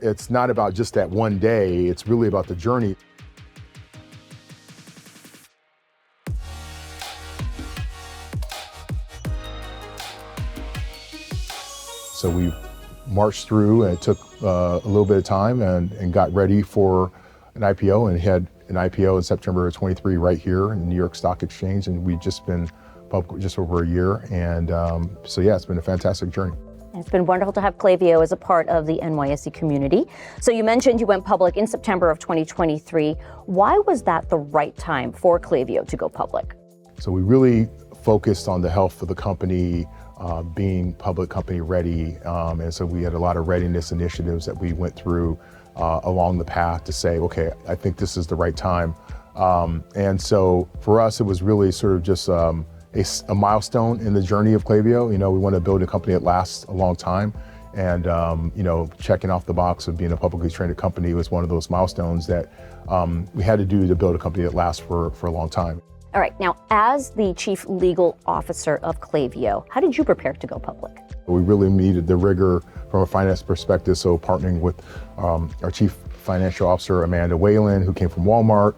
It's not about just that one day, it's really about the journey. So we marched through, and it took a little bit of time and got ready for an IPO, and had an IPO in September of 23 right here in the New York Stock Exchange, and we've just been public just over a year. And so yeah, it's been a fantastic journey. It's been wonderful to have Klaviyo as a part of the NYSE community. So you mentioned you went public in September of 2023. Why was that the right time for Klaviyo to go public? So we really focused on the health of the company, being public company ready. And so we had a lot of readiness initiatives that we went through along the path to say, okay, I think this is the right time. And so for us, it was really sort of just a milestone in the journey of Klaviyo. You know, we want to build a company that lasts a long time. And, you know, checking off the box of being a publicly traded company was one of those milestones that we had to do to build a company that lasts for a long time. All right, now as the Chief Legal Officer of Klaviyo, how did you prepare to go public? We really needed the rigor from a finance perspective, so partnering with our Chief Financial Officer, Amanda Whalen, who came from Walmart,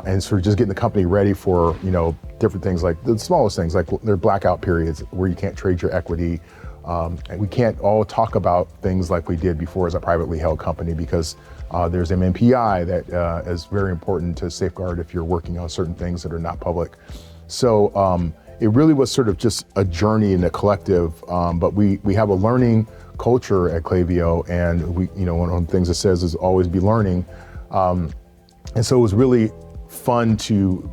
and sort of just getting the company ready for, you know, different things, like the smallest things, like there are blackout periods where you can't trade your equity. And we can't all talk about things like we did before as a privately held company, because there's MNPI that is very important to safeguard if you're working on certain things that are not public. So it really was sort of just a journey in a collective, but we have a learning culture at Klaviyo, and we, you know, one of the things it says is always be learning. And so it was really fun to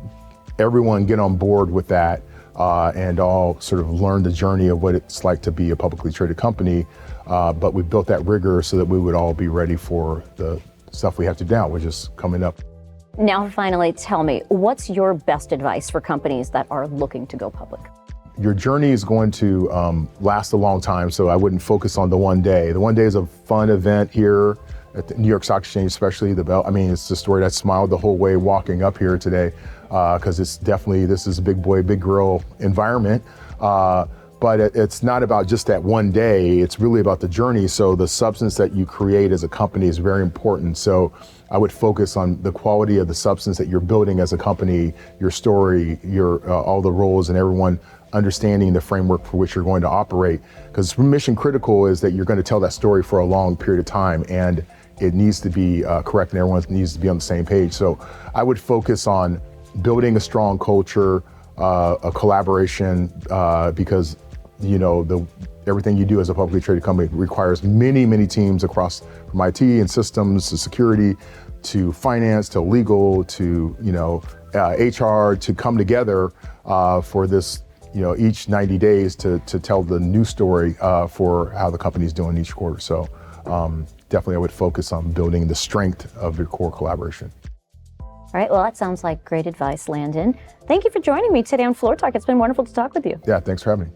everyone get on board with that and all sort of learn the journey of what it's like to be a publicly traded company. But we built that rigor so that we would all be ready for the stuff we have to do now, which is coming up. Now, finally, tell me, what's your best advice for companies that are looking to go public? Your journey is going to last a long time, so I wouldn't focus on the one day. The one day is a fun event here at the New York Stock Exchange, especially the bell. I mean, it's the story that smiled the whole way walking up here today, because it's definitely, this is a big boy, big girl environment. But it's not about just that one day, it's really about the journey. So the substance that you create as a company is very important. So I would focus on the quality of the substance that you're building as a company, your story, your all the roles, and everyone understanding the framework for which you're going to operate. Because mission critical is that you're going to tell that story for a long period of time, and it needs to be correct, and everyone needs to be on the same page. So I would focus on building a strong culture, a collaboration, because, you know, everything you do as a publicly traded company requires many, many teams across, from IT and systems to security to finance to legal to, you know, HR, to come together for this, you know, each 90 days to tell the new story for how the company's doing each quarter. So definitely I would focus on building the strength of your core collaboration. All right, well, that sounds like great advice, Landon. Thank you for joining me today on Floor Talk. It's been wonderful to talk with you. Yeah, thanks for having me.